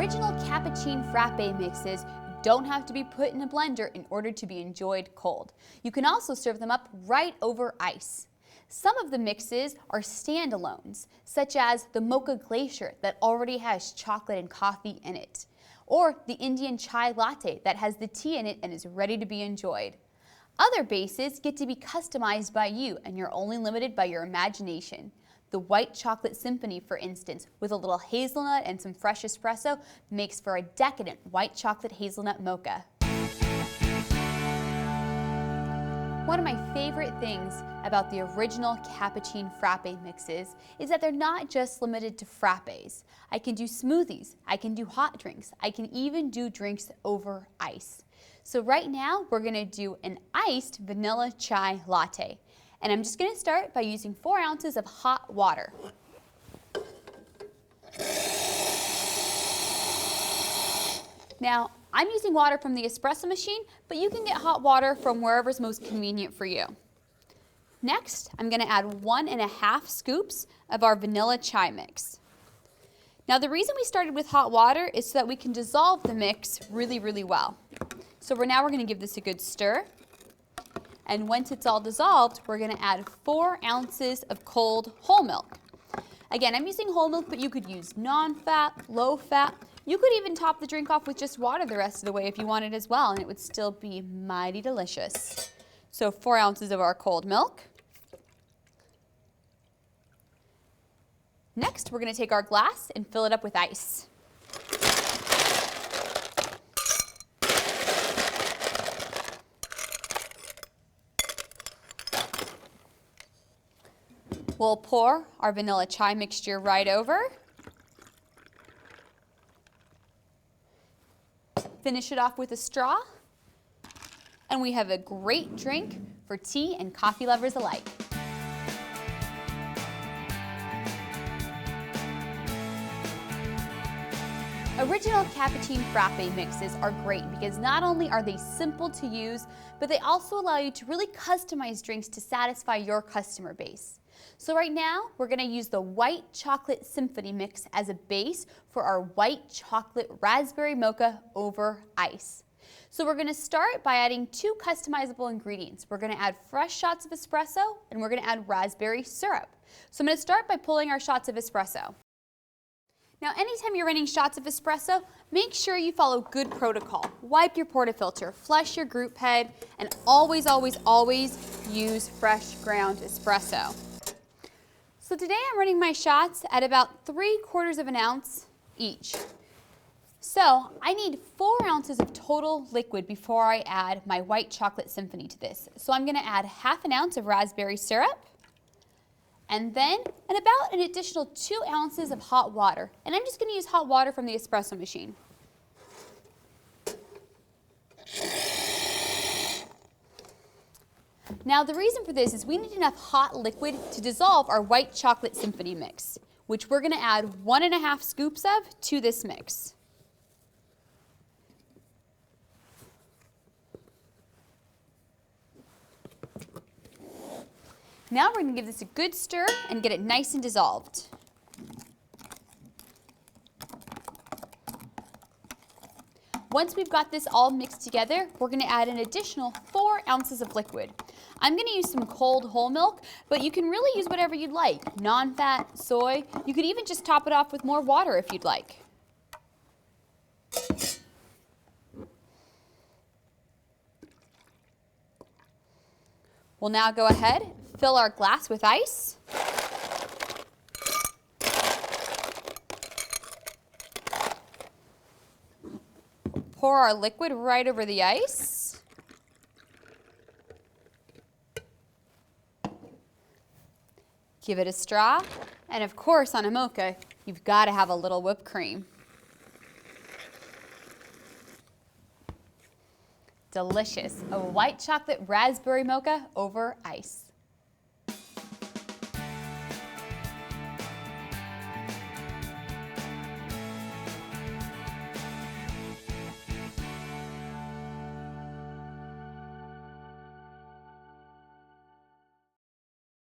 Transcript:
original Cappuccine Frappe mixes don't have to be put in a blender in order to be enjoyed cold. You can also serve them up right over ice. Some of the mixes are standalones, such as the Mocha Glacier that already has chocolate and coffee in it, or the Indian Chai Latte that has the tea in it and is ready to be enjoyed. Other bases get to be customized by you, and you're only limited by your imagination. The White Chocolate Symphony, for instance, with a little hazelnut and some fresh espresso, makes for a decadent white chocolate hazelnut mocha. One of my favorite things about the original Cappuccine Frappe mixes is that they're not just limited to frappes. I can do smoothies, I can do hot drinks, I can even do drinks over ice. So right now we're going to do an iced vanilla chai latte. And I'm just going to start by using 4 ounces of hot water. Now, I'm using water from the espresso machine, but you can get hot water from wherever's most convenient for you. Next, I'm going to add 1½ scoops of our vanilla chai mix. Now, the reason we started with hot water is so that we can dissolve the mix really, really well. So now we're going to give this a good stir. And once it's all dissolved, we're going to add 4 ounces of cold whole milk. Again, I'm using whole milk, but you could use non-fat, low-fat. You could even top the drink off with just water the rest of the way if you wanted as well, and it would still be mighty delicious. So 4 ounces of our cold milk. Next, we're going to take our glass and fill it up with ice. We'll pour our vanilla chai mixture right over. Finish it off with a straw. And we have a great drink for tea and coffee lovers alike. Original Cappuccine Frappe mixes are great because not only are they simple to use, but they also allow you to really customize drinks to satisfy your customer base. So right now, we're going to use the White Chocolate Symphony mix as a base for our White Chocolate Raspberry Mocha over ice. So we're going to start by adding 2 customizable ingredients. We're going to add fresh shots of espresso, and we're going to add raspberry syrup. So I'm going to start by pulling our shots of espresso. Now, anytime you're running shots of espresso, make sure you follow good protocol. Wipe your portafilter, flush your group head, and always, always, always use fresh ground espresso. So today I'm running my shots at about 3/4 of an ounce each. So I need 4 ounces of total liquid before I add my White Chocolate Symphony to this. So I'm going to add 1/2 ounce of raspberry syrup, and then about an additional 2 ounces of hot water. And I'm just going to use hot water from the espresso machine. Now the reason for this is we need enough hot liquid to dissolve our White Chocolate Symphony mix, which we're going to add 1½ scoops of to this mix. Now we're going to give this a good stir and get it nice and dissolved. Once we've got this all mixed together, we're going to add an additional 4 ounces of liquid. I'm going to use some cold whole milk, but you can really use whatever you'd like. Non-fat, soy. You could even just top it off with more water if you'd like. We'll now go ahead, fill our glass with ice. Pour our liquid right over the ice. Give it a straw, and of course on a mocha, you've got to have a little whipped cream. Delicious, a white chocolate raspberry mocha over ice.